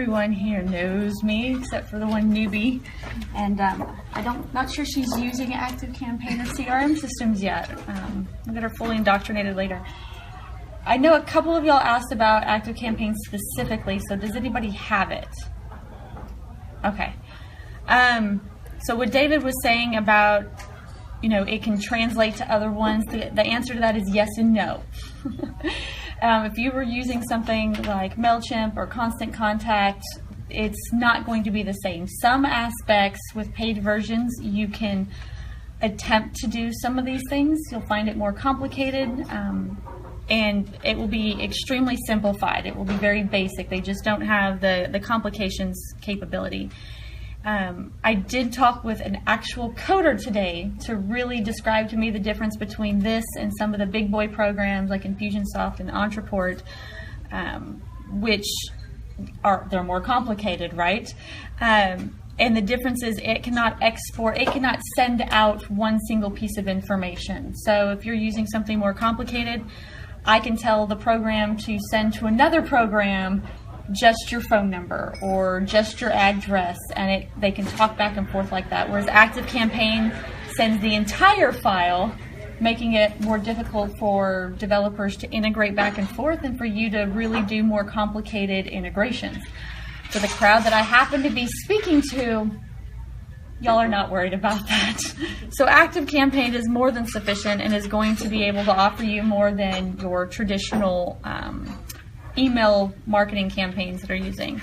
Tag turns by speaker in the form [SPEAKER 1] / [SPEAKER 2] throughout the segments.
[SPEAKER 1] everyone here knows me except for the one newbie, and not sure she's using ActiveCampaign or CRM systems yet. I'll get her fully indoctrinated later. I know a couple of y'all asked about ActiveCampaign specifically, so does anybody have it? Okay. So what David was saying about, it can translate to other ones, the answer to that is yes and no. If you were using something like MailChimp or Constant Contact, it's not going to be the same. Some aspects with paid versions, you can attempt to do some of these things. You'll find it more complicated, and it will be extremely simplified. It will be very basic. They just don't have the complications capability. I did talk with an actual coder today to really describe to me the difference between this and some of the big boy programs like Infusionsoft and Entreport, which they're more complicated, right? And the difference is it cannot export, it cannot send out one single piece of information. So if you're using something more complicated, I can tell the program to send to another program just your phone number or just your address, and they can talk back and forth like that. Whereas ActiveCampaign sends the entire file, making it more difficult for developers to integrate back and forth and for you to really do more complicated integrations. For the crowd that I happen to be speaking to, y'all are not worried about that. So ActiveCampaign is more than sufficient and is going to be able to offer you more than your traditional email marketing campaigns that are using.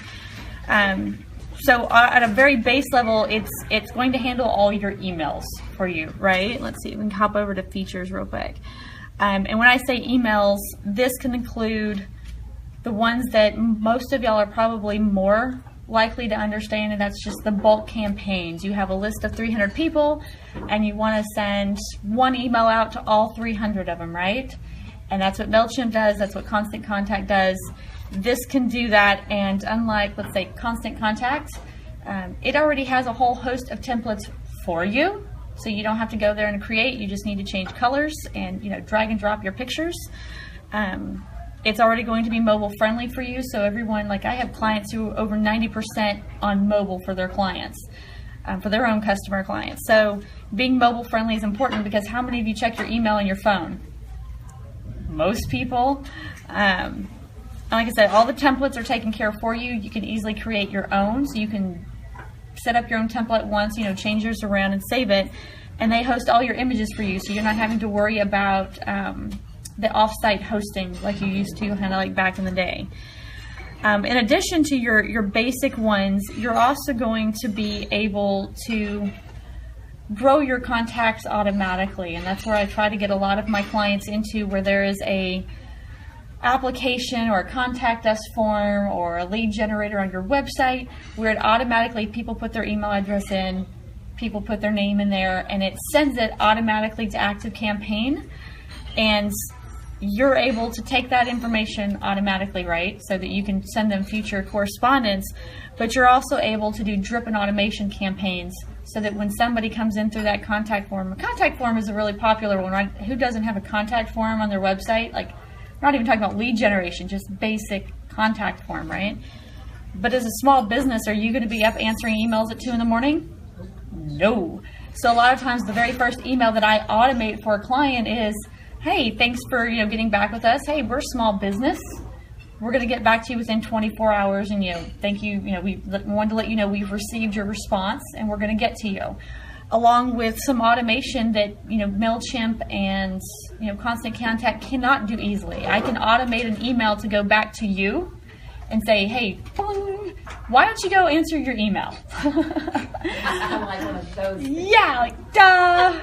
[SPEAKER 1] So at a very base level, it's going to handle all your emails for you, right? Let's see, we can hop over to features real quick. And when I say emails, this can include the ones that most of y'all are probably more likely to understand, and that's just the bulk campaigns. You have a list of 300 people and you want to send one email out to all 300 of them, right? And that's what MailChimp does, that's what Constant Contact does. This can do that, and unlike, let's say, Constant Contact, it already has a whole host of templates for you, so you don't have to go there and create. You just need to change colors and drag and drop your pictures. It's already going to be mobile friendly for you, so everyone, like I have clients who are over 90% on mobile for their clients, for their own customer clients. So being mobile friendly is important, because how many of you check your email on your phone? Most people. Like I said, all the templates are taken care of for you. You can easily create your own, so you can set up your own template once, change yours around and save it, and they host all your images for you, so you're not having to worry about the off-site hosting like you used to, kind of like back in the day. In addition to your basic ones, you're also going to be able to grow your contacts automatically, and that's where I try to get a lot of my clients into, where there is a application or a contact us form or a lead generator on your website where it automatically, people put their email address in, people put their name in there, and it sends it automatically to ActiveCampaign, and you're able to take that information automatically, right, so that you can send them future correspondence. But you're also able to do drip and automation campaigns, so that when somebody comes in through that contact form, a contact form is a really popular one, right? Who doesn't have a contact form on their website? Like, we're not even talking about lead generation, just basic contact form, right? But as a small business, are you going to be up answering emails at 2 in the morning? No. So a lot of times the very first email that I automate for a client is, hey, thanks for getting back with us. Hey, we're a small business. We're going to get back to you within 24 hours, and thank you. We wanted to let you know we've received your response, and we're going to get to you, along with some automation that MailChimp and Constant Contact cannot do easily. I can automate an email to go back to you and say, hey, why don't you go answer your email?
[SPEAKER 2] I'm like one of those things.
[SPEAKER 1] Yeah, like duh.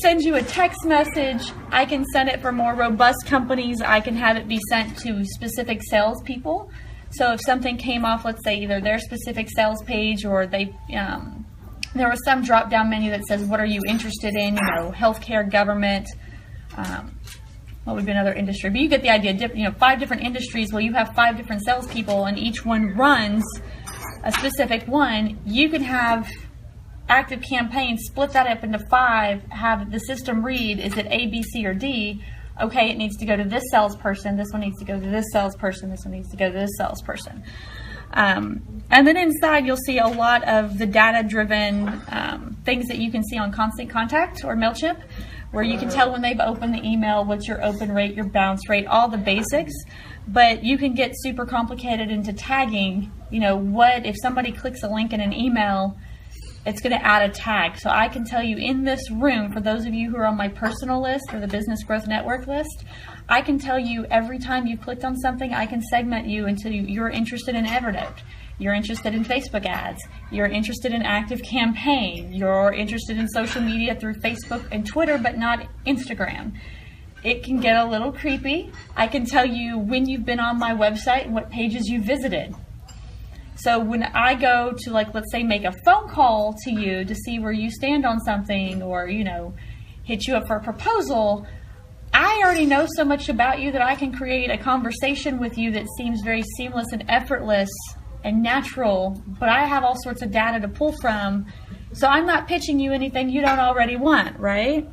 [SPEAKER 1] Send you a text message. I can send it for more robust companies. I can have it be sent to specific salespeople. So if something came off, let's say either their specific sales page, or they there was some drop-down menu that says, what are you interested in? Healthcare, government, what would be another industry? But you get the idea. 5 different industries. Well, you have 5 different salespeople, and each one runs a specific one. You can have ActiveCampaign, split that up into 5, have the system read, is it A, B, C, or D? Okay, it needs to go to this salesperson, this one needs to go to this salesperson, this one needs to go to this salesperson. And then inside, you'll see a lot of the data-driven things that you can see on Constant Contact or MailChimp, where you can tell when they've opened the email, what's your open rate, your bounce rate, all the basics. But you can get super complicated into tagging, what if somebody clicks a link in an email, it's going to add a tag. So I can tell you in this room, for those of you who are on my personal list or the Business Growth Network list, I can tell you every time you've clicked on something, I can segment you into you're interested in Evernote, you're interested in Facebook ads, you're interested in Active Campaign, you're interested in social media through Facebook and Twitter, but not Instagram. It can get a little creepy. I can tell you when you've been on my website and what pages you visited. So when I go to, let's say, make a phone call to you to see where you stand on something, or, hit you up for a proposal, I already know so much about you that I can create a conversation with you that seems very seamless and effortless and natural, but I have all sorts of data to pull from. So I'm not pitching you anything you don't already want, right?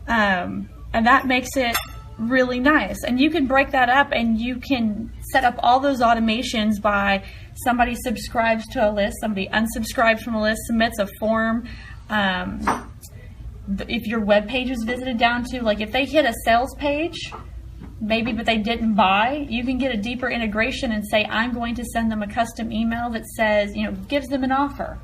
[SPEAKER 1] And that makes it really nice. And you can break that up and you can set up all those automations by somebody subscribes to a list, somebody unsubscribes from a list, submits a form. If your web page is visited down to, if they hit a sales page, maybe, but they didn't buy, you can get a deeper integration and say, I'm going to send them a custom email that says, gives them an offer.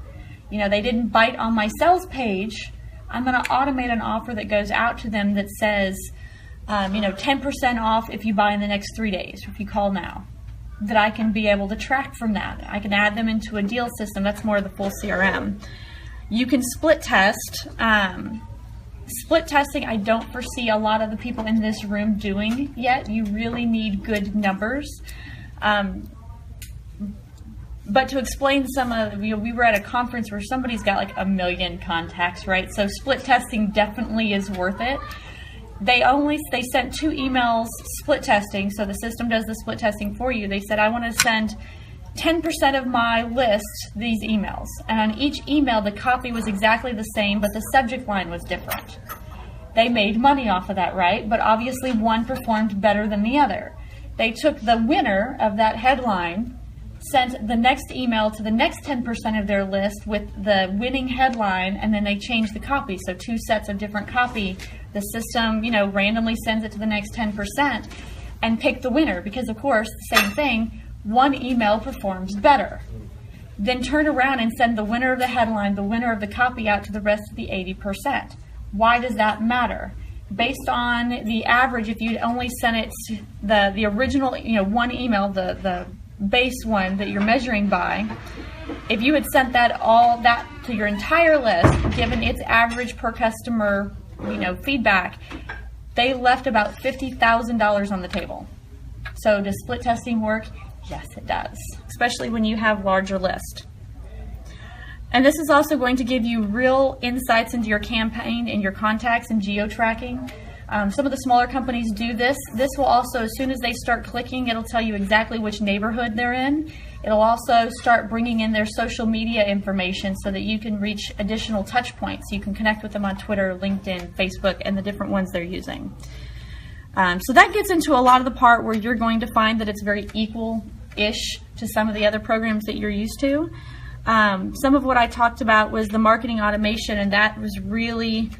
[SPEAKER 1] They didn't bite on my sales page. I'm going to automate an offer that goes out to them that says, 10% off if you buy in the next 3 days, if you call now, that I can be able to track from that. I can add them into a deal system. That's more of the full CRM. You can split test. Split testing, I don't foresee a lot of the people in this room doing yet. You really need good numbers. But to explain some of, we were at a conference where somebody's got 1 million contacts, right? So split testing definitely is worth it. They sent 2 emails split testing, so the system does the split testing for you. They said, I want to send 10% of my list these emails. And on each email, the copy was exactly the same, but the subject line was different. They made money off of that, right? But obviously one performed better than the other. They took the winner of that headline, sent the next email to the next 10% of their list with the winning headline, and then they changed the copy. So 2 sets of different copy. The system, randomly sends it to the next 10% and pick the winner, because of course, same thing, one email performs better. Then turn around and send the winner of the headline, the winner of the copy out to the rest of the 80%. Why does that matter? Based on the average, if you'd only sent it to the original, one email, the base one that you're measuring by, if you had sent that to your entire list, given its average per customer, feedback, they left about $50,000 on the table. So does split testing work? Yes, it does, especially when you have larger lists. And this is also going to give you real insights into your campaign and your contacts and geo tracking. Some of the smaller companies do this. This will also, as soon as they start clicking, it'll tell you exactly which neighborhood they're in. It'll also start bringing in their social media information so that you can reach additional touch points. You can connect with them on Twitter, LinkedIn, Facebook, and the different ones they're using. So that gets into a lot of the part where you're going to find that it's very equal-ish to some of the other programs that you're used to. Some of what I talked about was the marketing automation, and that was really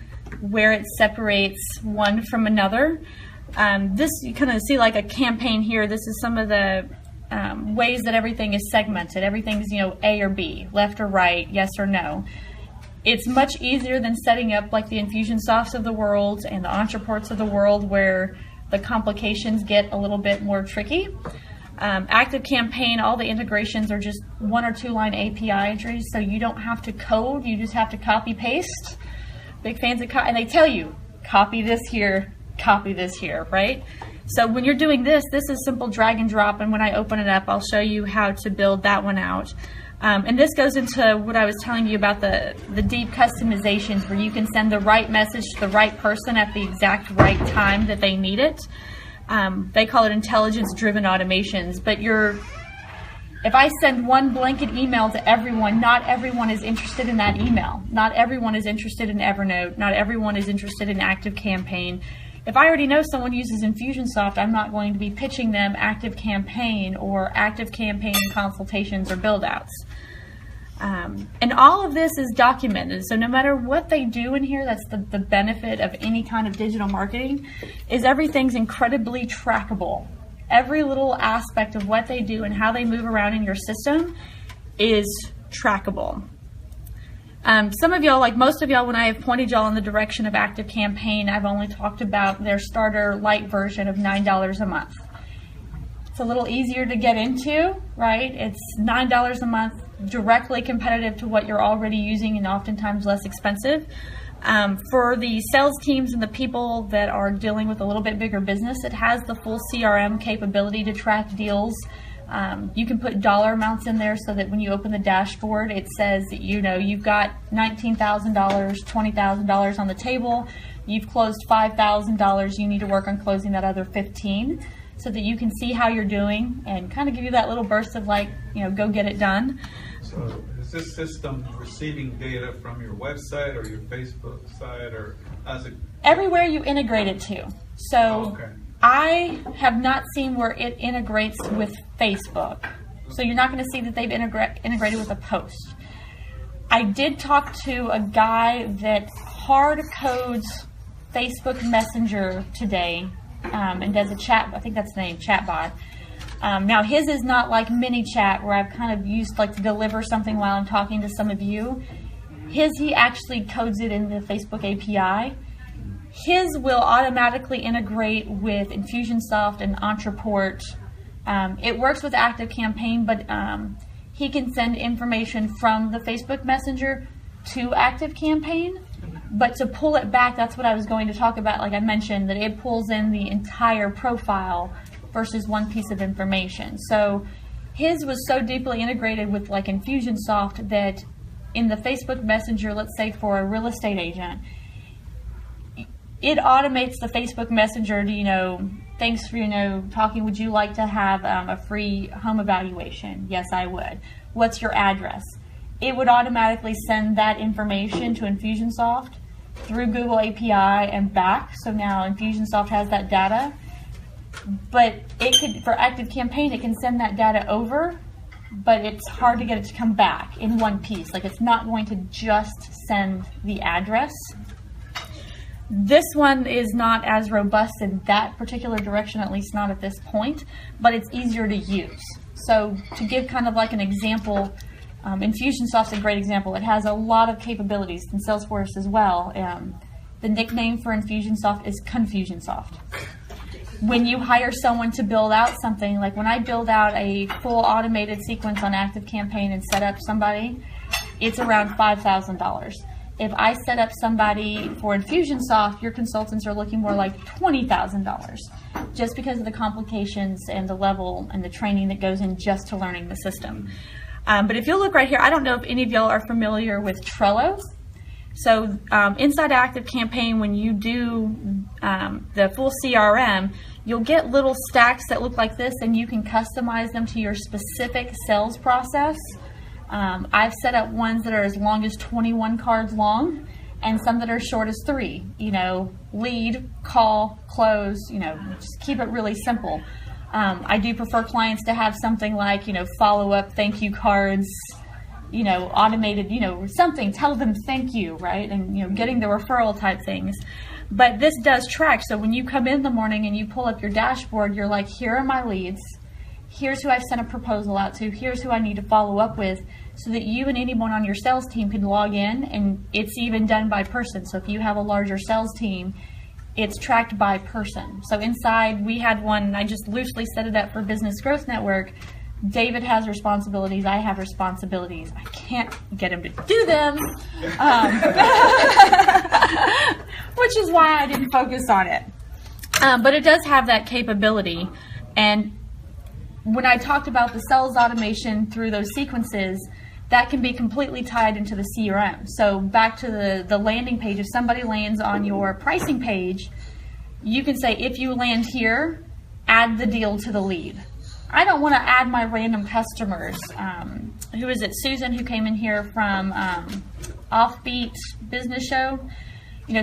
[SPEAKER 1] where it separates one from another. This, you kind of see like a campaign here. This is some of the ways that everything is segmented. Everything's, A or B, left or right, yes or no. It's much easier than setting up like the Infusionsofts of the world and the Entreports of the world, where the complications get a little bit more tricky. Active Campaign, all the integrations are just 1 or 2 line API entries, so you don't have to code, you just have to copy paste. Big fans of and they tell you, copy this here, right? So when you're doing this, this is simple drag and drop, and when I open it up, I'll show you how to build that one out. And this goes into what I was telling you about the deep customizations, where you can send the right message to the right person at the exact right time that they need it. They call it intelligence-driven automations, but if I send one blanket email to everyone, not everyone is interested in that email. Not everyone is interested in Evernote. Not everyone is interested in Active Campaign. If I already know someone uses Infusionsoft, I'm not going to be pitching them ActiveCampaign or ActiveCampaign consultations or build-outs. And all of this is documented, so no matter what they do in here, that's the benefit of any kind of digital marketing, is everything's incredibly trackable. Every little aspect of what they do and how they move around in your system is trackable. Some of y'all, like most of y'all, when I have pointed y'all in the direction of ActiveCampaign, I've only talked about their starter light version of $9 a month. It's a little easier to get into, right? It's $9 a month, directly competitive to what you're already using and oftentimes less expensive. For the sales teams and the people that are dealing with a little bit bigger business, it has the full CRM capability to track deals. You can put dollar amounts in there so that when you open the dashboard, it says that you've got $19,000, $20,000 on the table. You've closed $5,000. You need to work on closing that other 15, so that you can see how you're doing and kind of give you that little burst of go get it done.
[SPEAKER 3] So is this system receiving data from your website or your Facebook site, or how's it?
[SPEAKER 1] Everywhere you integrate it to. So.
[SPEAKER 3] Okay.
[SPEAKER 1] I have not seen where it integrates with Facebook. So you're not going to see that they've integrated with a post. I did talk to a guy that hard codes Facebook Messenger today and does a chat, I think that's the name, chatbot. Now his is not like mini chat where I've kind of used to deliver something while I'm talking to some of you. He actually codes it in the Facebook API. His will automatically integrate with Infusionsoft and Entreport. It works with ActiveCampaign, but he can send information from the Facebook Messenger to ActiveCampaign. But to pull it back, that's what I was going to talk about. Like I mentioned, that it pulls in the entire profile versus one piece of information. So his was so deeply integrated with Infusionsoft that in the Facebook Messenger, let's say for a real estate agent, it automates the Facebook Messenger to, thanks for, talking, would you like to have a free home evaluation? Yes, I would. What's your address? It would automatically send that information to Infusionsoft through Google API and back. So now Infusionsoft has that data. But it could, for ActiveCampaign, it can send that data over, but it's hard to get it to come back in one piece. It's not going to just send the address. This one is not as robust in that particular direction, at least not at this point, but it's easier to use. So to give kind of an example, Infusionsoft's a great example. It has a lot of capabilities, in Salesforce as well. The nickname for Infusionsoft is Confusionsoft. When you hire someone to build out something, like when I build out a full automated sequence on ActiveCampaign and set up somebody, it's around $5,000. If I set up somebody for Infusionsoft, your consultants are looking more like $20,000, just because of the complications and the level and the training that goes in just to learning the system. But if you'll look right here, I don't know if any of y'all are familiar with Trello. So inside ActiveCampaign, when you do the full CRM, you'll get little stacks that look like this, and you can customize them to your specific sales process. I've set up ones that are as long as 21 cards long, and some that are short as 3. Lead, call, close. Just keep it really simple. I do prefer clients to have something like follow-up thank you cards, automated, something, tell them thank you, right? And, getting the referral type things. But this does track. So when you come in the morning and you pull up your dashboard, you're like, here are my leads. Here's who I've sent a proposal out to. Here's who I need to follow up with, so that you and anyone on your sales team can log in, and it's even done by person. So if you have a larger sales team, it's tracked by person. So inside, we had one, I just loosely set it up for Business Growth Network. David has responsibilities, I have responsibilities. I can't get him to do them, which is why I didn't focus on it. But it does have that capability. And when I talked about the sales automation through those sequences, that can be completely tied into the CRM. So back to the landing page, if somebody lands on your pricing page, you can say, if you land here, add the deal to the lead. I don't want to add my random customers. Who is it? Susan, who came in here from Offbeat Business Show.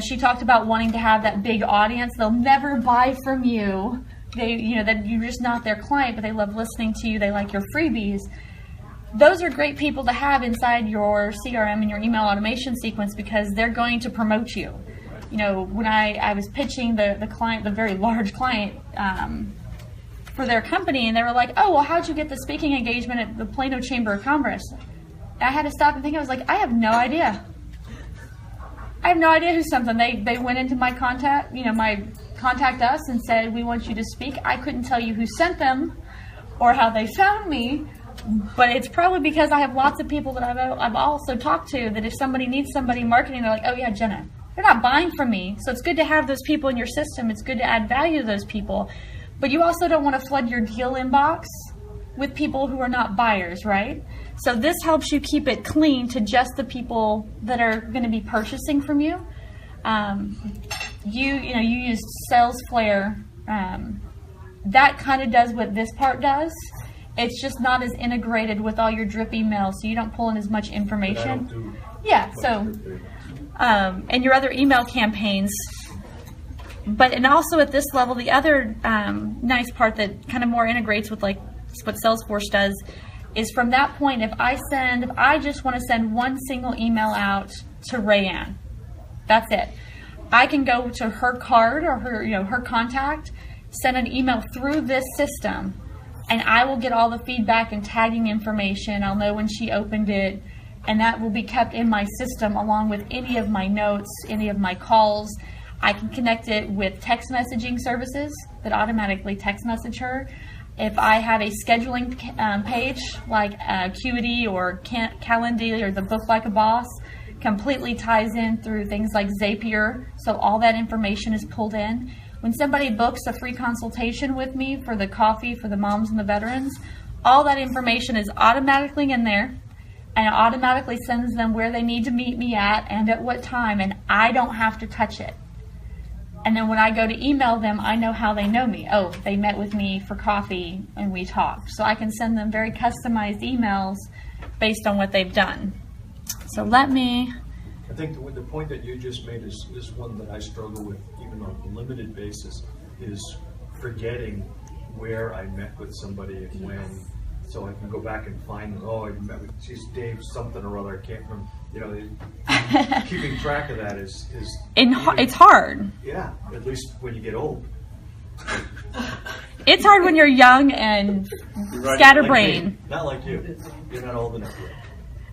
[SPEAKER 1] She talked about wanting to have that big audience. They'll never buy from you. That you're just not their client, but they love listening to you. They like your freebies. Those are great people to have inside your CRM and your email automation sequence because they're going to promote you. When I was pitching the client, the very large client, for their company, and they were like, oh, well, how'd you get the speaking engagement at the Plano Chamber of Commerce? I had to stop and think. I was like, I have no idea. I have no idea who's something. They went into my contact, my contact us and said, we want you to speak. I couldn't tell you who sent them or how they found me, but it's probably because I have lots of people that I've also talked to that if somebody needs somebody marketing, they're like, oh yeah, Jena. They're not buying from me. So it's good to have those people in your system. It's good to add value to those people. But you also don't want to flood your deal inbox with people who are not buyers, right? So this helps you keep it clean to just the people that are going to be purchasing from you. You use Salesforce. That kind of does what this part does. It's just not as integrated with all your drip emails, so you don't pull in as much information. Yeah. So, and your other email campaigns. And also at this level, the other nice part that kind of more integrates with like what Salesforce does is from that point, if I just want to send one single email out to Rayanne, that's it. I can go to her card or her contact, send an email through this system, and I will get all the feedback and tagging information. I'll know when she opened it, and that will be kept in my system along with any of my notes, any of my calls. I can connect it with text messaging services that automatically text message her. If I have a scheduling page like Acuity or Calendly or the Book Like a Boss, completely ties in through things like Zapier, so all that information is pulled in. When somebody books a free consultation with me for the coffee for the moms and the veterans, all that information is automatically in there, and it automatically sends them where they need to meet me at and at what time, and I don't have to touch it. And then when I go to email them, I know how they know me. Oh, they met with me for coffee and we talked. So I can send them very customized emails based on what they've done. So I
[SPEAKER 4] think the point that you just made is one that I struggle with even on a limited basis, is forgetting where I met with somebody and when, so I can go back and find, I met with, she's Dave something or other, I can't remember. Keeping track of that is
[SPEAKER 1] it's hard.
[SPEAKER 4] Yeah, at least when you get old.
[SPEAKER 1] It's hard when you're young and
[SPEAKER 4] right,
[SPEAKER 1] scatterbrained.
[SPEAKER 4] Like not like you. You're not old enough yet.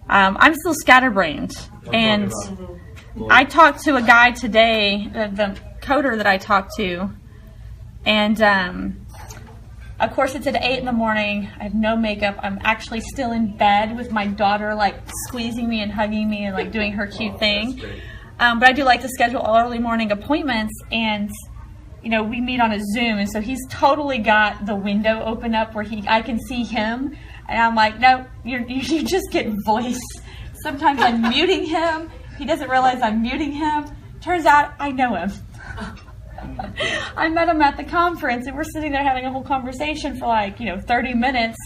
[SPEAKER 1] I'm still scatterbrained, and I talked to a guy today, the coder that I talked to, and of course it's at 8 in the morning. I have no makeup. I'm actually still in bed with my daughter, like squeezing me and hugging me and like doing her cute thing. But I do like to schedule early morning appointments, and we meet on a Zoom, and so he's totally got the window open up where I can see him, and I'm like, no, you just get voice. Sometimes I'm muting him. He doesn't realize I'm muting him. Turns out I know him. I met him at the conference, and we're sitting there having a whole conversation for 30 minutes.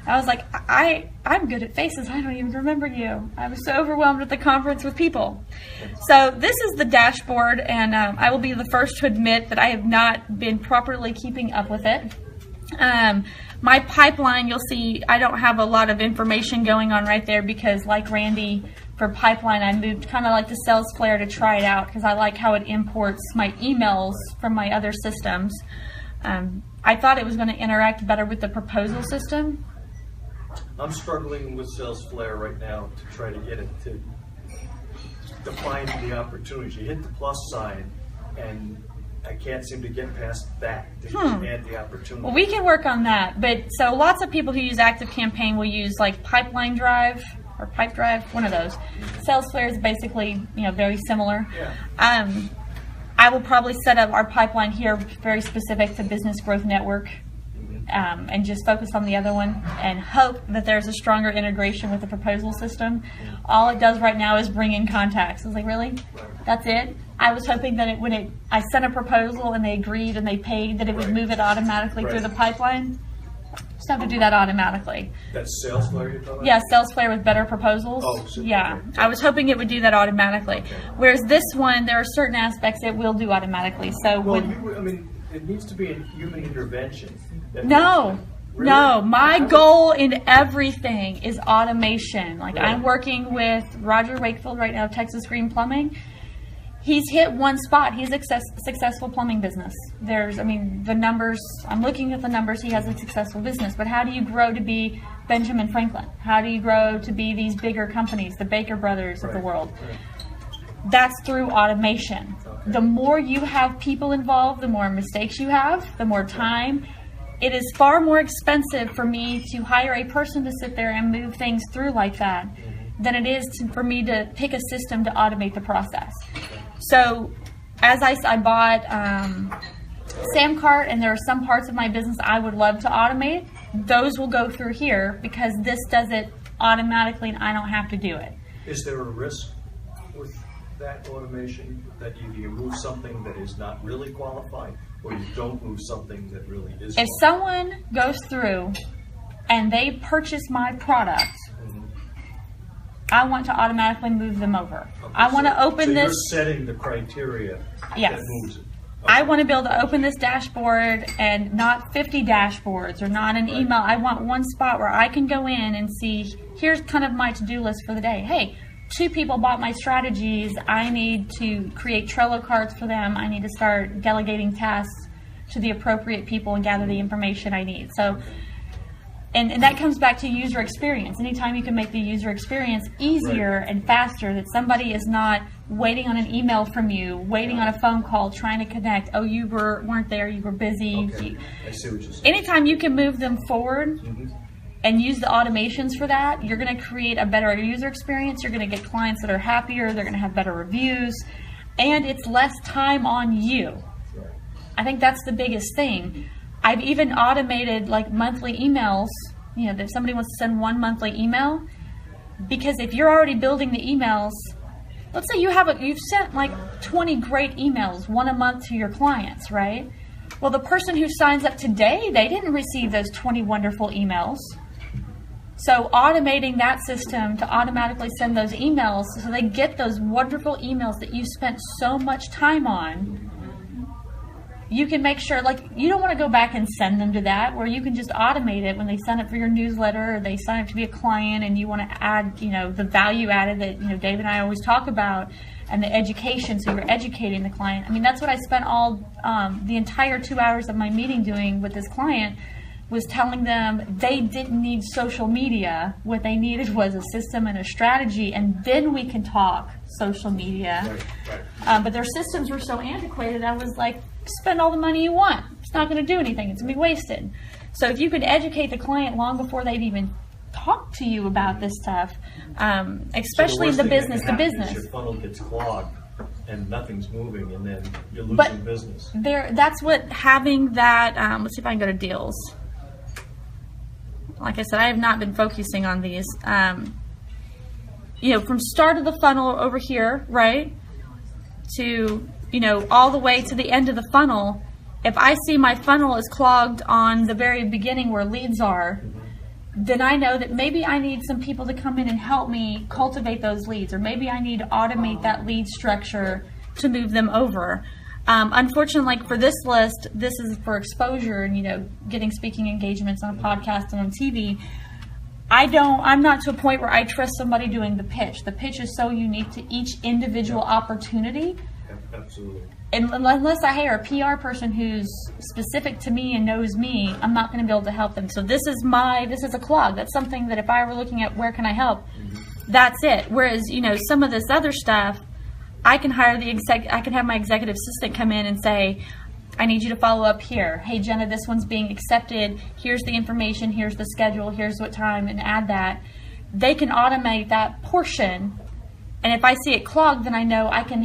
[SPEAKER 1] I was like, I'm good at faces. I don't even remember you. I was so overwhelmed at the conference with people. So this is the dashboard, and I will be the first to admit that I have not been properly keeping up with it. My pipeline, you'll see I don't have a lot of information going on right there because, like Randy, for pipeline, I moved kind of like to Salesforce to try it out because I like how it imports my emails from my other systems. I thought it was going to interact better with the proposal system.
[SPEAKER 4] I'm struggling with Salesforce right now to try to get it to define the opportunities. You hit the plus sign, and I can't seem to get past that to add the opportunity.
[SPEAKER 1] Well, we can work on that. But so lots of people who use ActiveCampaign will use like Pipeline Drive or Pipe Drive, one of those. Salesforce is basically, very similar.
[SPEAKER 4] Yeah.
[SPEAKER 1] I will probably set up our pipeline here very specific to Business Growth Network, and just focus on the other one and hope that there's a stronger integration with the proposal system. All it does right now is bring in contacts. I was like, really? That's it? I was hoping that I sent a proposal and they agreed and they paid, that it would move it automatically through the pipeline. Just have to do that automatically.
[SPEAKER 4] That's sales flare you're talking about?
[SPEAKER 1] Yeah, sales flare with better proposals.
[SPEAKER 4] Oh, so-
[SPEAKER 1] yeah,
[SPEAKER 4] okay.
[SPEAKER 1] I was hoping it would do that automatically.
[SPEAKER 4] Okay.
[SPEAKER 1] Whereas this one, there are certain aspects it will do automatically. So
[SPEAKER 4] Well,
[SPEAKER 1] when,
[SPEAKER 4] it needs to be a human intervention.
[SPEAKER 1] no.
[SPEAKER 4] Really?
[SPEAKER 1] No, my goal in everything is automation. Like
[SPEAKER 4] Really?
[SPEAKER 1] I'm working with Roger Wakefield right now of Texas Green Plumbing. He's hit one spot. He's a successful plumbing business. The numbers, I'm looking at the numbers, he has a successful business. But how do you grow to be Benjamin Franklin? How do you grow to be these bigger companies, the Baker Brothers of the world?
[SPEAKER 4] Right.
[SPEAKER 1] That's through automation.
[SPEAKER 4] Okay.
[SPEAKER 1] The more you have people involved, the more mistakes you have, the more time. It is far more expensive for me to hire a person to sit there and move things through like that than it is for me to pick a system to automate the process. So as I bought Samcart, and there are some parts of my business I would love to automate. Those will go through here because this does it automatically and I don't have to do it.
[SPEAKER 4] Is there a risk with that automation that you move something that is not really qualified, or you don't move something that really is
[SPEAKER 1] If
[SPEAKER 4] qualified?
[SPEAKER 1] someone goes through and they purchase my product, I want to automatically move them over.
[SPEAKER 4] Okay,
[SPEAKER 1] I want to open
[SPEAKER 4] so
[SPEAKER 1] this.
[SPEAKER 4] You're setting the criteria
[SPEAKER 1] Yes.
[SPEAKER 4] that moves it.
[SPEAKER 1] I want to be able to open this dashboard and not 50 dashboards or not an
[SPEAKER 4] Right.
[SPEAKER 1] email. I want one spot where I can go in and see, here's kind of my to-do list for the day. Hey, 2 people bought my strategies. I need to create Trello cards for them. I need to start delegating tasks to the appropriate people and gather the information I need. So, and that comes back to user experience. Anytime you can make the user experience easier and faster, that somebody is not waiting on an email from you, waiting on a phone call, trying to connect. Oh, you weren't there, you were busy.
[SPEAKER 4] Okay, I see what you're saying.
[SPEAKER 1] Anytime you can move them forward and use the automations for that, you're going to create a better user experience. You're going to get clients that are happier. They're going to have better reviews. And it's less time on you.
[SPEAKER 4] Right.
[SPEAKER 1] I think that's the biggest thing. I've even automated like monthly emails, that somebody wants to send one monthly email. Because if you're already building the emails, let's say you've sent like 20 great emails, one a month to your clients, right? Well, the person who signs up today, they didn't receive those 20 wonderful emails. So automating that system to automatically send those emails so they get those wonderful emails that you spent so much time on, you can make sure, like, you don't want to go back and send them to that, where you can just automate it when they sign up for your newsletter or they sign up to be a client and you want to add, the value added that, Dave and I always talk about, and the education, so you're educating the client. I mean, that's what I spent all the entire 2 hours of my meeting doing with this client, was telling them they didn't need social media. What they needed was a system and a strategy, and then we can talk social media.
[SPEAKER 4] Right.
[SPEAKER 1] But their systems were so antiquated, I was like, spend all the money you want. It's not going to do anything. It's going to be wasted. So if you can educate the client long before they've even talked to you about this stuff, especially
[SPEAKER 4] So
[SPEAKER 1] the
[SPEAKER 4] worst thing
[SPEAKER 1] business
[SPEAKER 4] that
[SPEAKER 1] to
[SPEAKER 4] can happen is
[SPEAKER 1] business.
[SPEAKER 4] your funnel gets clogged and nothing's moving, and then you're losing business.
[SPEAKER 1] That's what having that, let's see if I can go to deals. Like I said, I have not been focusing on these. From start of the funnel over here, right, to, all the way to the end of the funnel, if I see my funnel is clogged on the very beginning where leads are, then I know that maybe I need some people to come in and help me cultivate those leads, or maybe I need to automate that lead structure to move them over. Unfortunately, like for this list, this is for exposure and, getting speaking engagements on a podcast and on TV. I'm not to a point where I trust somebody doing the pitch. The pitch is so unique to each individual opportunity.
[SPEAKER 4] Absolutely.
[SPEAKER 1] And unless I hire a PR person who's specific to me and knows me, I'm not going to be able to help them. So this is a clog. That's something that if I were looking at where can I help, that's it. Whereas, some of this other stuff, I can hire I can have my executive assistant come in and say, I need you to follow up here. Hey, Jenna, this one's being accepted. Here's the information. Here's the schedule. Here's what time, and add that. They can automate that portion. And if I see it clogged, then I know I can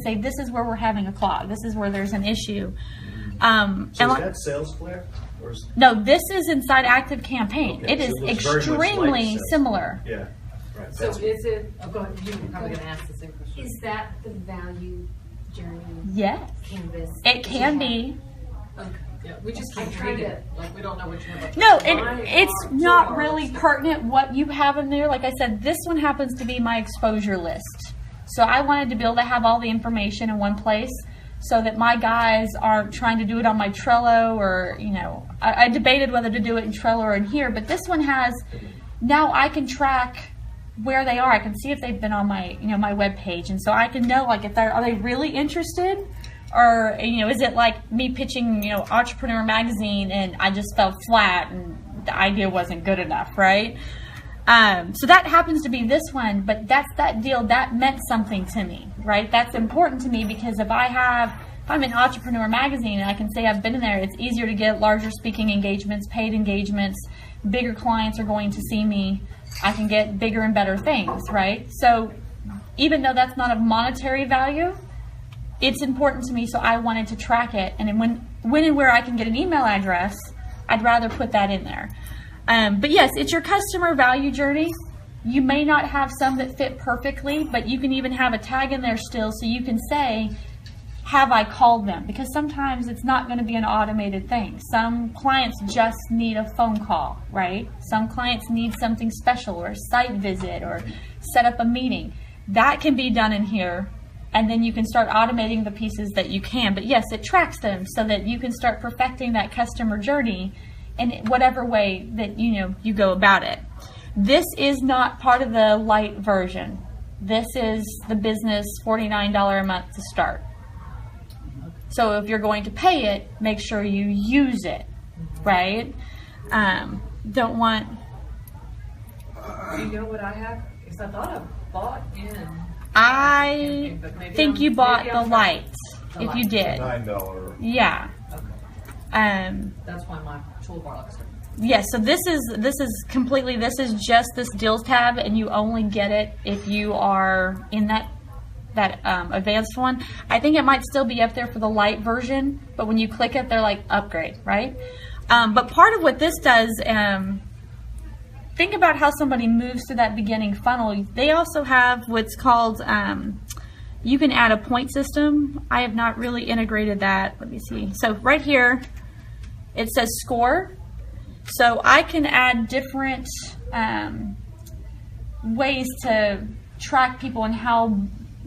[SPEAKER 1] say, this is where we're having a clog. This is where there's an issue.
[SPEAKER 4] So is that sales flare? Or is,
[SPEAKER 1] no, this is inside Active Campaign.
[SPEAKER 4] Okay,
[SPEAKER 1] It is
[SPEAKER 4] so it looks very much
[SPEAKER 1] extremely
[SPEAKER 4] like sales.
[SPEAKER 1] similar.
[SPEAKER 4] Yeah. Right.
[SPEAKER 2] So is it, go ahead, you're probably going to ask the same question.
[SPEAKER 5] Is that the value journey
[SPEAKER 1] Yes,
[SPEAKER 5] canvas?
[SPEAKER 1] it can be.
[SPEAKER 2] Okay, yeah, we just keep reading it, like we don't know what you have.
[SPEAKER 1] No, and it's not really pertinent what you have in there. Like I said, this one happens to be my exposure list. So I wanted to be able to have all the information in one place so that my guys aren't trying to do it on my Trello or, you know, I debated whether to do it in Trello or in here, but this one has, now I can track where they are. I can see if they've been on my, you know, my web page. And so I can know, like, if they're, are they really interested? Or, you know, is it like me pitching, you know, Entrepreneur Magazine and I just fell flat and the idea wasn't good enough, right? So that happens to be this one, but that's that deal, that meant something to me, right? That's important to me because if I'm in Entrepreneur Magazine and I can say I've been in there, it's easier to get larger speaking engagements, paid engagements, bigger clients are going to see me, I can get bigger and better things, right? So even though that's not of monetary value, it's important to me, so I wanted to track it. And then when and where I can get an email address, I'd rather put that in there. But yes, it's your customer value journey. You may not have some that fit perfectly, but you can even have a tag in there still so you can say, have I called them? Because sometimes it's not going to be an automated thing. Some clients just need a phone call, right? Some clients need something special or a site visit or set up a meeting. That can be done in here, and then you can start automating the pieces that you can. But yes, it tracks them so that you can start perfecting that customer journey in whatever way that you go about it. This is not part of the light version. This is the business $49 a month to start. So if you're going to pay it, make sure you use it, right? Don't want...
[SPEAKER 2] You know what I have? Because I thought I bought in...
[SPEAKER 1] I think you bought the light, if you did.
[SPEAKER 4] $9.
[SPEAKER 1] Yeah.
[SPEAKER 2] Okay. That's why my toolbox.
[SPEAKER 1] Yes, so this is completely, this is just this deals tab, and you only get it if you are in that advanced one. I think it might still be up there for the light version, but when you click it, they're like upgrade, right? But part of what this does, think about how somebody moves through that beginning funnel. They also have what's called, you can add a point system. I have not really integrated that. Let me see. So right here, it says score. So I can add different ways to track people and how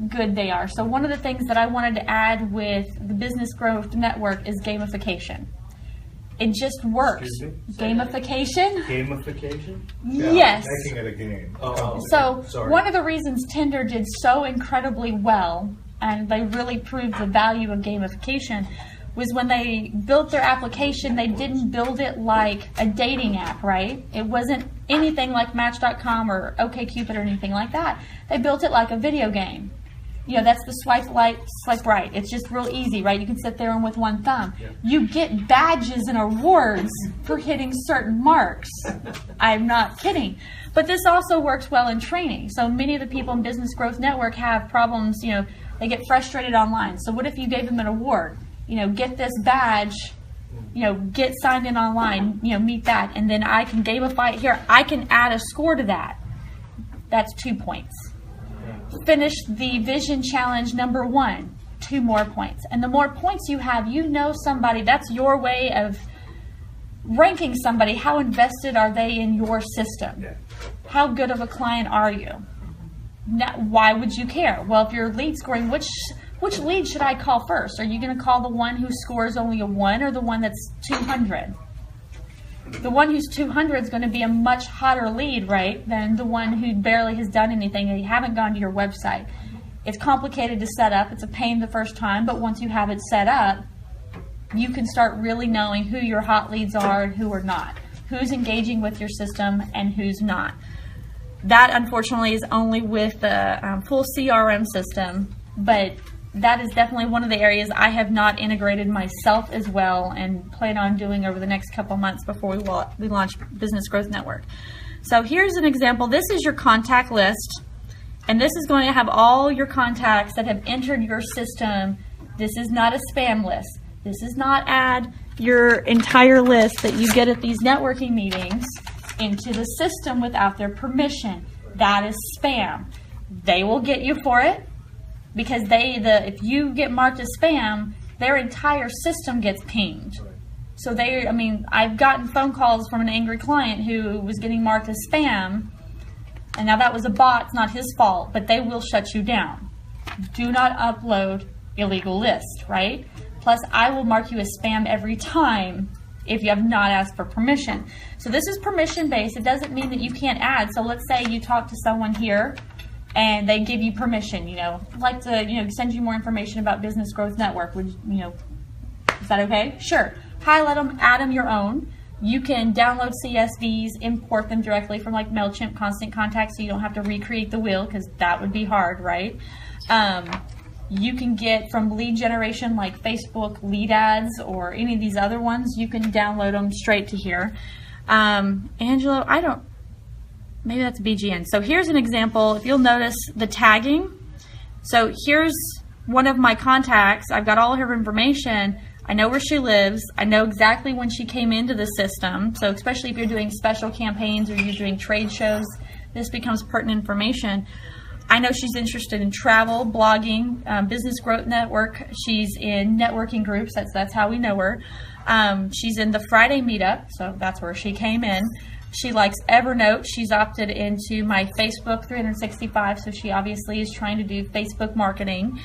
[SPEAKER 1] good they are. So one of the things that I wanted to add with the Business Growth Network is gamification. It just works. Gamification?
[SPEAKER 4] Gamification?
[SPEAKER 1] Yes.
[SPEAKER 5] Making it a game.
[SPEAKER 1] So
[SPEAKER 4] Sorry.
[SPEAKER 1] one of the reasons Tinder did so incredibly well, and they really proved the value of gamification, was when they built their application, they didn't build it like a dating app, right? It wasn't anything like Match.com or OkCupid or anything like that. They built it like a video game. You know, that's the swipe left, swipe right. It's just real easy, right? You can sit there and with one thumb.
[SPEAKER 4] Yeah.
[SPEAKER 1] You get badges and awards for hitting certain marks. I'm not kidding. But this also works well in training. So many of the people in Business Growth Network have problems, they get frustrated online. So what if you gave them an award? Get this badge, get signed in online, meet that. And then I can gamify it here. I can add a score to that. That's 2 points. Finish the vision challenge number 1, 2 more points. And the more points you have, somebody, that's your way of ranking somebody. How invested are they in your system? How good of a client are you? Now, why would you care? Well, if your lead scoring, which lead should I call first? Are you going to call the one who scores only a 1 or the one that's 200? The one who's 200 is going to be a much hotter lead, right, than the one who barely has done anything and you haven't gone to your website. It's complicated to set up. It's a pain the first time, but once you have it set up, you can start really knowing who your hot leads are and who are not, who's engaging with your system and who's not. That, unfortunately, is only with the full CRM system, but that is definitely one of the areas I have not integrated myself as well and plan on doing over the next couple months before we launch Business Growth Network. So here's an example. This is your contact list, and this is going to have all your contacts that have entered your system. This is not a spam list. This is not add your entire list that you get at these networking meetings into the system without their permission. That is spam. They will get you for it. Because if you get marked as spam, their entire system gets pinged. So I've gotten phone calls from an angry client who was getting marked as spam, and now that was a bot, it's not his fault, but they will shut you down. Do not upload illegal list, right? Plus, I will mark you as spam every time if you have not asked for permission. So this is permission-based. It doesn't mean that you can't add. So let's say you talk to someone here, and they give you permission, I'd like to, send you more information about Business Growth Network. Would, is that okay? Sure. Highlight them, add them your own. You can download CSVs, import them directly from like MailChimp, Constant Contact, so you don't have to recreate the wheel, because that would be hard, right? You can get from lead generation like Facebook lead ads or any of these other ones, you can download them straight to here. Angelo, maybe that's BGN. So here's an example. If you'll notice the tagging. So here's one of my contacts. I've got all of her information. I know where she lives. I know exactly when she came into the system. So especially if you're doing special campaigns or you're doing trade shows, this becomes pertinent information. I know she's interested in travel, blogging, Business Growth Network. She's in networking groups. That's how we know her. She's in the Friday meetup, so that's where she came in. She likes Evernote. She's opted into my Facebook 365, so she obviously is trying to do Facebook marketing.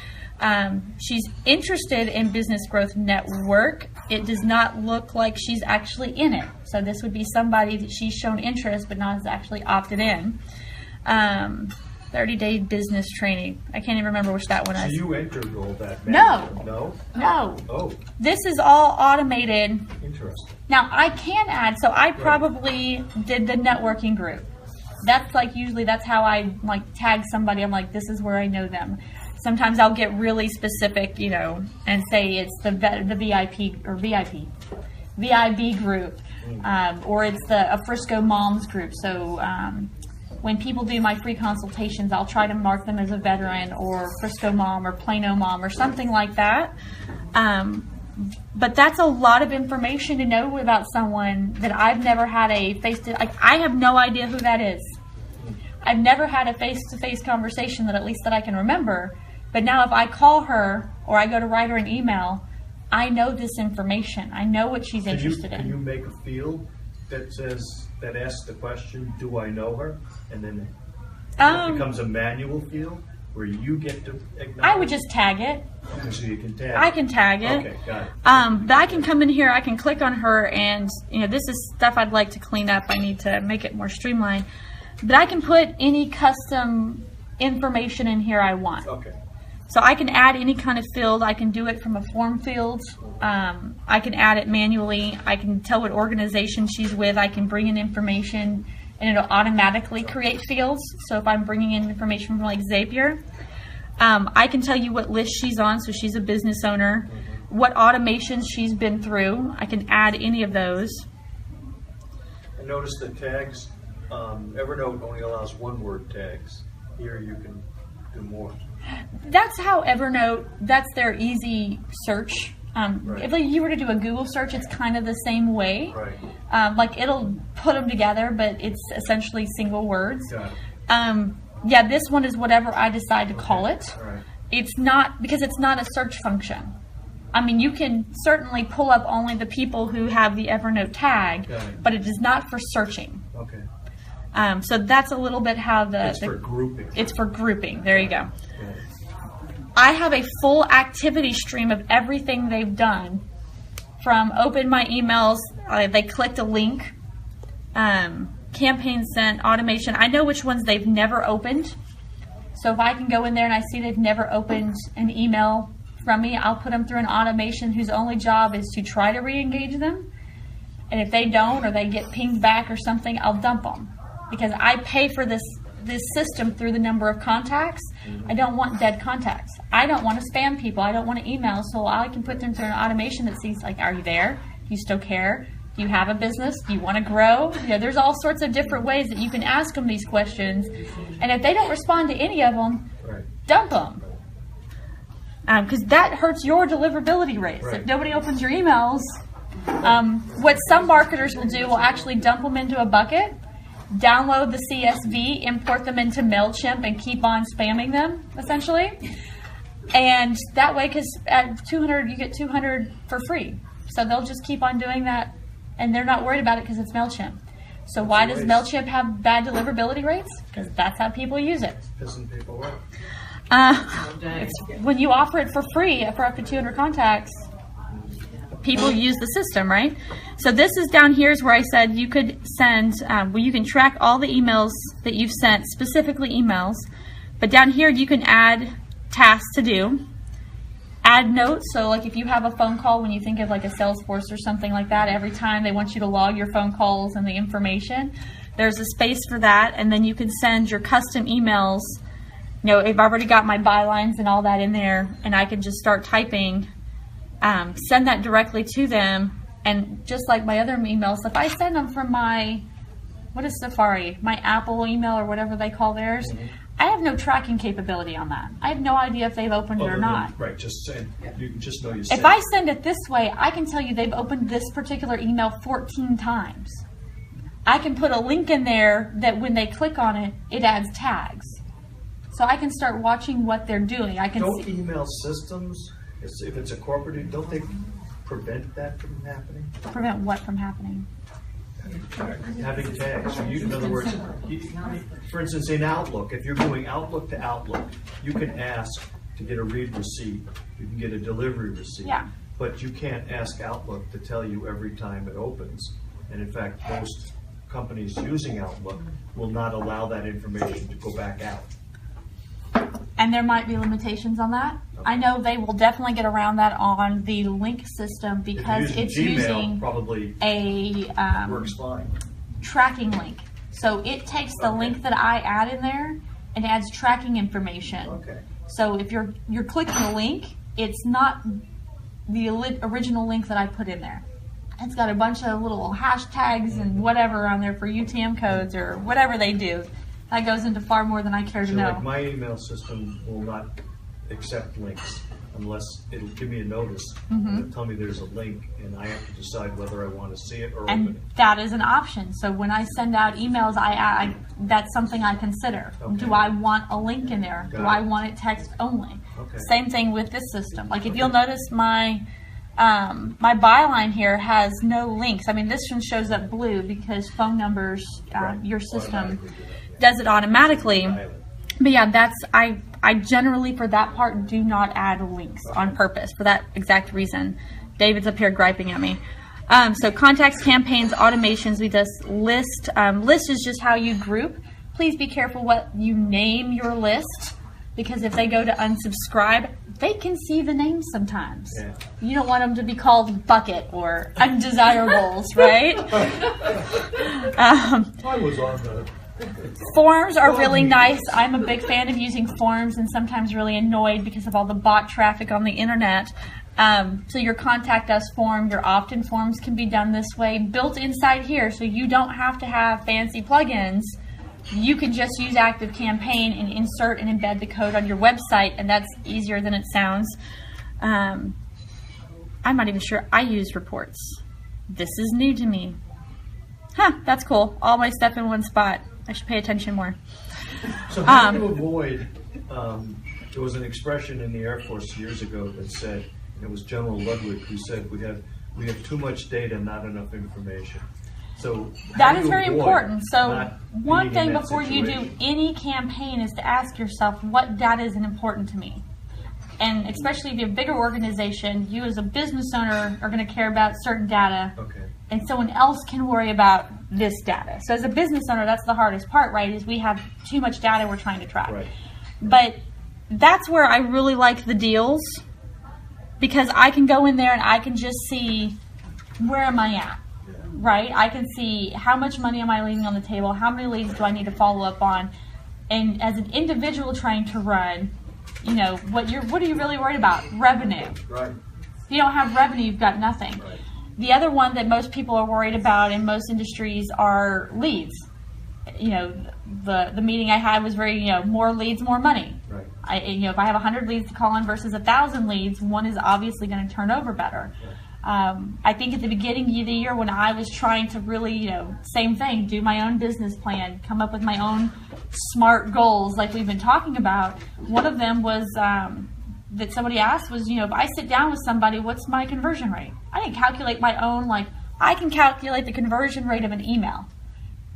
[SPEAKER 1] She's interested in Business Growth Network. It does not look like she's actually in it. So this would be somebody that she's shown interest but not has actually opted in. 30-day business training. I can't even remember which that one is.
[SPEAKER 4] So you entered all that?
[SPEAKER 1] No.
[SPEAKER 4] No? Oh.
[SPEAKER 1] This is all automated.
[SPEAKER 4] Interesting.
[SPEAKER 1] Now I can add, so I probably did the networking group. That's like usually that's how I like tag somebody. I'm like, this is where I know them. Sometimes I'll get really specific, and say it's the VIP or VIB group, or it's a Frisco Moms group. So when people do my free consultations, I'll try to mark them as a veteran or Frisco Mom or Plano Mom or something like that. But that's a lot of information to know about someone that I've never had a I have no idea who that is. I've never had a face-to-face conversation that I can remember. But now if I call her or I go to write her an email, I know this information. I know what she's interested in.
[SPEAKER 4] Can you make a field that asks the question, do I know her? And then it becomes a manual field where you get to acknowledge.
[SPEAKER 1] I would just tag it.
[SPEAKER 4] So you can tag.
[SPEAKER 1] I can tag it.
[SPEAKER 4] Okay, got it.
[SPEAKER 1] But I can come in here, I can click on her, and this is stuff I'd like to clean up. I need to make it more streamlined. But I can put any custom information in here I want.
[SPEAKER 4] Okay.
[SPEAKER 1] So I can add any kind of field. I can do it from a form field. I can add it manually. I can tell what organization she's with. I can bring in information, and it'll automatically create fields. So if I'm bringing in information from like Zapier, I can tell you what list she's on. So she's a business owner. What automations she's been through. I can add any of those.
[SPEAKER 4] I noticed the tags, Evernote only allows one-word tags. Here you can do more.
[SPEAKER 1] That's how Evernote, that's their easy search. If you were to do a Google search, it's kind of the same way.
[SPEAKER 4] Right.
[SPEAKER 1] Like it'll put them together, but it's essentially single words.
[SPEAKER 4] Got it.
[SPEAKER 1] Yeah, this one is whatever I decide to call it.
[SPEAKER 4] Right.
[SPEAKER 1] It's not, because it's not a search function. I mean, you can certainly pull up only the people who have the Evernote tag, but it is not for searching.
[SPEAKER 4] Okay.
[SPEAKER 1] So that's a little bit how
[SPEAKER 4] It's for grouping.
[SPEAKER 1] It's for grouping. There you go.
[SPEAKER 4] Yeah.
[SPEAKER 1] I have a full activity stream of everything they've done. From open my emails, they clicked a link, campaign sent, automation. I know which ones they've never opened. So if I can go in there and I see they've never opened an email from me, I'll put them through an automation whose only job is to try to re-engage them. And if they don't, or they get pinged back or something, I'll dump them. Because I pay for this system through the number of contacts. I don't want dead contacts. I don't want to spam people. I don't want to email. So I can put them through an automation that sees, like, are you there? Do you still care? Do you have a business? Do you want to grow? There's all sorts of different ways that you can ask them these questions. And if they don't respond to any of them, dump them. Because that hurts your deliverability rates. If nobody opens your emails, what some marketers will do will actually dump them into a bucket, download the CSV, import them into MailChimp, and keep on spamming them, essentially. And that way, because at 200, you get 200 for free. So they'll just keep on doing that, and they're not worried about it because it's MailChimp. So why does MailChimp have bad deliverability rates? Because that's how people use it.
[SPEAKER 4] Pissing people off.
[SPEAKER 1] When you offer it for free for up to 200 contacts, people use the system, right? So this is down here is where I said you could send, well, you can track all the emails that you've sent, specifically emails. But down here you can add tasks to do, add notes. So like if you have a phone call, when you think of like a Salesforce or something like that, every time they want you to log your phone calls and the information, there's a space for that. And then you can send your custom emails. You know, I've already got my bylines and all that in there, and I can just start typing, send that directly to them. And just like my other emails, if I send them from my, what is Safari, my Apple email or whatever they call theirs, I have no tracking capability on that. I have no idea if they've opened it or not.
[SPEAKER 4] Right, just send. You can just know you sent.
[SPEAKER 1] If I send it this way, I can tell you they've opened this particular email 14 times. I can put a link in there that when they click on it, it adds tags. So I can start watching what they're doing. I can
[SPEAKER 4] Don't email systems, if it's a corporate, don't they prevent that from happening?
[SPEAKER 1] prevent what from happening?
[SPEAKER 4] Having tags. So in other words, for instance, in Outlook, if you're going Outlook to Outlook, you can ask to get a read receipt. You can get a delivery receipt.
[SPEAKER 1] Yeah.
[SPEAKER 4] But you can't ask Outlook to tell you every time it opens. And in fact, most companies using Outlook will not allow that information to go back out.
[SPEAKER 1] And there might be limitations on that.
[SPEAKER 4] Okay.
[SPEAKER 1] I know they will definitely get around that on the link system because it's
[SPEAKER 4] Gmail,
[SPEAKER 1] using
[SPEAKER 4] probably
[SPEAKER 1] a
[SPEAKER 4] works fine.
[SPEAKER 1] tracking link. So it takes the link that I add in there and adds tracking information.
[SPEAKER 4] Okay.
[SPEAKER 1] So if you're clicking a link, it's not the original link that I put in there. It's got a bunch of little hashtags and whatever on there for UTM codes or whatever they do. That goes into far more than I care to
[SPEAKER 4] So
[SPEAKER 1] know.
[SPEAKER 4] like my email system will not accept links unless it'll give me a notice and it'll tell me there's a link and I have to decide whether I want to see it or open
[SPEAKER 1] And
[SPEAKER 4] it.
[SPEAKER 1] that is an option. So when I send out emails, I that's something I consider.
[SPEAKER 4] Okay.
[SPEAKER 1] Do I want a link in there?
[SPEAKER 4] Got
[SPEAKER 1] Do
[SPEAKER 4] it.
[SPEAKER 1] I want it text only?
[SPEAKER 4] Okay.
[SPEAKER 1] Same thing with this system. Like if you'll notice my my byline here has no links. I mean, this one shows up blue because phone numbers, your system
[SPEAKER 4] Automatically do that.
[SPEAKER 1] does it automatically.
[SPEAKER 4] Dial it.
[SPEAKER 1] But yeah, that's I generally for that part do not add links on purpose for that exact reason. David's up here griping at me. So contacts, campaigns, automations, we just list. List is just how you group. Please be careful what you name your list because if they go to unsubscribe, they can see the name sometimes.
[SPEAKER 4] Yeah.
[SPEAKER 1] You don't want them to be called bucket or undesirables, right?
[SPEAKER 4] I was on the...
[SPEAKER 1] Forms are really nice. I'm a big fan of using forms and sometimes really annoyed because of all the bot traffic on the internet. So your contact us form, your opt-in forms can be done this way, built inside here, so you don't have to have fancy plugins. You can just use ActiveCampaign and insert and embed the code on your website, and that's easier than it sounds. I'm not even sure I use reports. This is new to me. Huh, that's cool. All my stuff in one spot. I should pay attention more.
[SPEAKER 4] So how to avoid, there was an expression in the Air Force years ago that said, it was General Ludwig who said, we have too much data, not enough information. So
[SPEAKER 1] that is very important. So one thing
[SPEAKER 4] that
[SPEAKER 1] before you do
[SPEAKER 4] situation?
[SPEAKER 1] any campaign is to ask yourself, what data is important to me? And especially if you're a bigger organization, you as a business owner are going to care about certain data.
[SPEAKER 4] Okay.
[SPEAKER 1] And someone else can worry about this data. So as a business owner, that's the hardest part, right, is we have too much data we're trying to track.
[SPEAKER 4] Right.
[SPEAKER 1] But that's where I really like the deals because I can go in there and I can just see where am I at, right? I can see how much money am I leaving on the table, how many leads do I need to follow up on. And as an individual trying to run, you know, what are you really worried about? Revenue.
[SPEAKER 4] Right.
[SPEAKER 1] If you don't have revenue, you've got nothing.
[SPEAKER 4] Right.
[SPEAKER 1] The other one that most people are worried about in most industries are leads. You know, the meeting I had was very, more leads, more money.
[SPEAKER 4] Right.
[SPEAKER 1] If I have 100 leads to call on versus 1,000 leads, one is obviously going to turn over better. I think at the beginning of the year when I was trying to really, same thing, do my own business plan, come up with my own SMART goals like we've been talking about, one of them was that somebody asked was, if I sit down with somebody, what's my conversion rate? I didn't calculate my own, I can calculate the conversion rate of an email.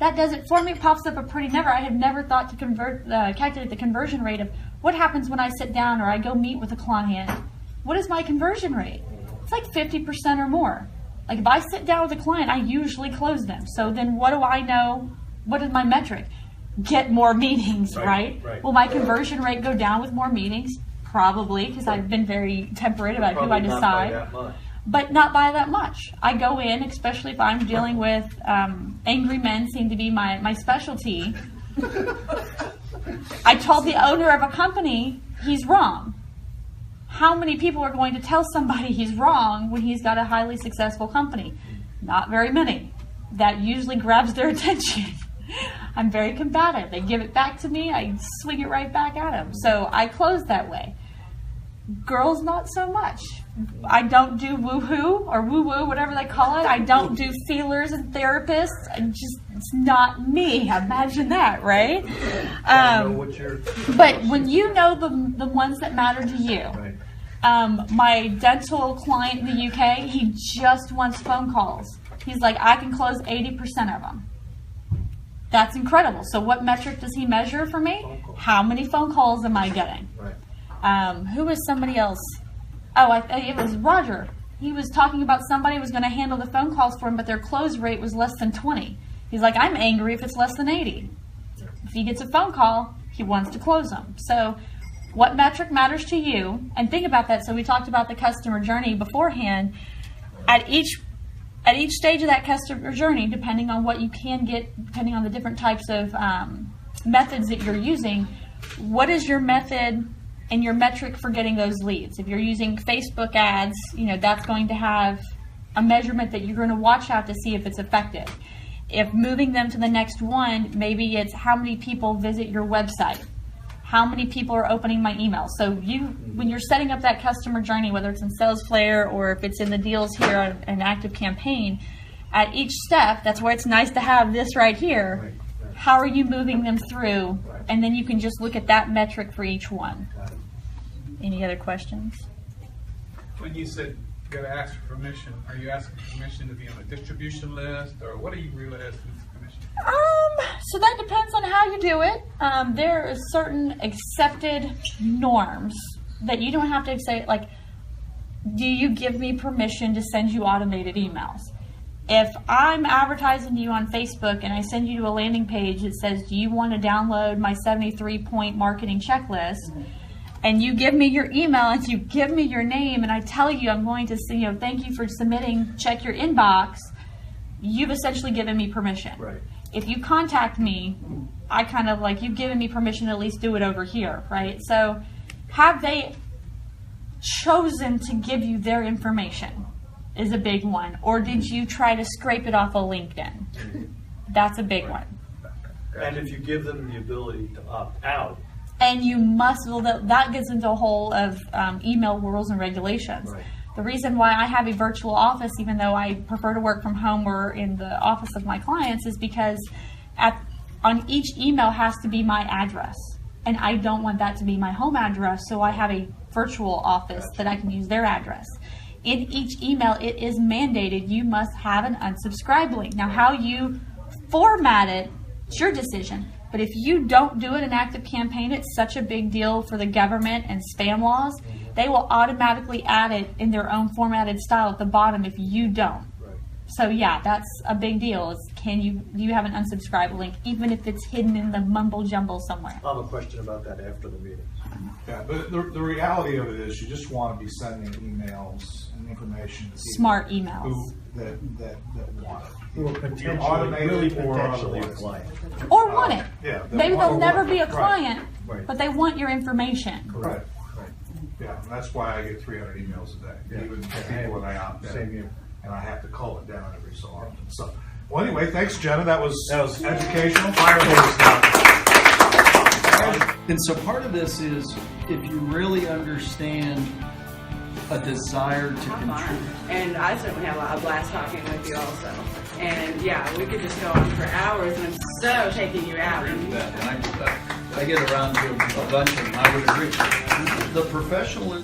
[SPEAKER 1] That does it for me. It pops up a pretty number. I have never thought to calculate the conversion rate of what happens when I sit down or I go meet with a client. What is my conversion rate? It's like 50% or more. Like if I sit down with a client, I usually close them. So then what do I know? What is my metric? Get more meetings, right? Will my conversion rate go down with more meetings? Probably, because I've been very temperate about who I decide. But not by that much. I go in, especially if I'm dealing with angry men, seem to be my specialty. I told the owner of a company he's wrong. How many people are going to tell somebody he's wrong when he's got a highly successful company? Not very many. That usually grabs their attention. I'm very combative. They give it back to me, I swing it right back at them. So I close that way. Girls, not so much. I don't do woo-hoo or woo-woo, whatever they call it. I don't do feelers and therapists. It's not me. Imagine that, right? But when you know the ones that matter to you, my dental client in the UK, he just wants phone calls. He's like, I can close 80% of them. That's incredible. So what metric does he measure for me? How many phone calls am I getting? Who was somebody else? Oh, it was Roger. He was talking about somebody who was going to handle the phone calls for him, but their close rate was less than 20. He's like, I'm angry if it's less than 80. If he gets a phone call, he wants to close them. So what metric matters to you? And think about that. So we talked about the customer journey beforehand. At each stage of that customer journey, depending on what you can get, depending on the different types of methods that you're using, what is your method and your metric for getting those leads? If you're using Facebook ads, that's going to have a measurement that you're going to watch out to see if it's effective. If moving them to the next one, maybe it's how many people visit your website. How many people are opening my email? So when you're setting up that customer journey, whether it's in SalesFlare or if it's in the deals here on an active campaign, at each step, that's where it's nice to have this right here. How are you moving them through? And then you can just look at that metric for each one. Any other questions?
[SPEAKER 3] When you said you got to ask for permission, are you asking permission to be on a distribution list, or what are you really asking for permission?
[SPEAKER 1] So that depends on how you do it. There are certain accepted norms that you don't have to say, like, do you give me permission to send you automated emails? If I'm advertising to you on Facebook and I send you to a landing page that says, do you want to download my 73-point marketing checklist? And you give me your email and you give me your name and I tell you I'm going to thank you for submitting, check your inbox, you've essentially given me permission.
[SPEAKER 4] Right.
[SPEAKER 1] If you contact me, I kind of you've given me permission to at least do it over here, right? So have they chosen to give you their information is a big one. Or did you try to scrape it off of LinkedIn? That's a big one.
[SPEAKER 4] And if you give them the ability to opt out,
[SPEAKER 1] and you must, that gets into a whole of email rules and regulations.
[SPEAKER 4] Right.
[SPEAKER 1] The reason why I have a virtual office, even though I prefer to work from home or in the office of my clients, is because on each email has to be my address. And I don't want that to be my home address, so I have a virtual office that I can use their address. In each email, it is mandated you must have an unsubscribe link. Now, how you format it, it's your decision. But if you don't do it in active campaign, it's such a big deal for the government and spam laws. They will automatically add it in their own formatted style at the bottom if you don't.
[SPEAKER 4] right.
[SPEAKER 1] So yeah, that's a big deal. Do you have an unsubscribe link, even if it's hidden in the mumble jumble somewhere?
[SPEAKER 4] I'll have a question about that after the meeting.
[SPEAKER 5] Yeah, but the reality of it is you just want to be sending emails and information to people
[SPEAKER 1] Smart emails.
[SPEAKER 5] that want it.
[SPEAKER 4] Who will
[SPEAKER 5] Automated or
[SPEAKER 4] potentially
[SPEAKER 5] otherwise.
[SPEAKER 4] apply.
[SPEAKER 1] Or want it.
[SPEAKER 5] Yeah,
[SPEAKER 1] Maybe they'll never be a
[SPEAKER 5] right.
[SPEAKER 1] client,
[SPEAKER 4] Right.
[SPEAKER 1] but they want your information.
[SPEAKER 5] Right, right. Yeah, and that's why I get 300 emails a day,
[SPEAKER 4] Yeah.
[SPEAKER 5] even people that I opt in.
[SPEAKER 4] Same here.
[SPEAKER 5] And I have to cull it down every so often. So, well, anyway, thanks, Jenna. That was educational.
[SPEAKER 6] And so part of this is if you really understand a desire to contribute.
[SPEAKER 2] And I certainly have a blast talking with you also. And yeah, we could just go on for hours, and I'm so taking you out.
[SPEAKER 3] And I
[SPEAKER 6] I get around to a bunch of them, I would agree. The professional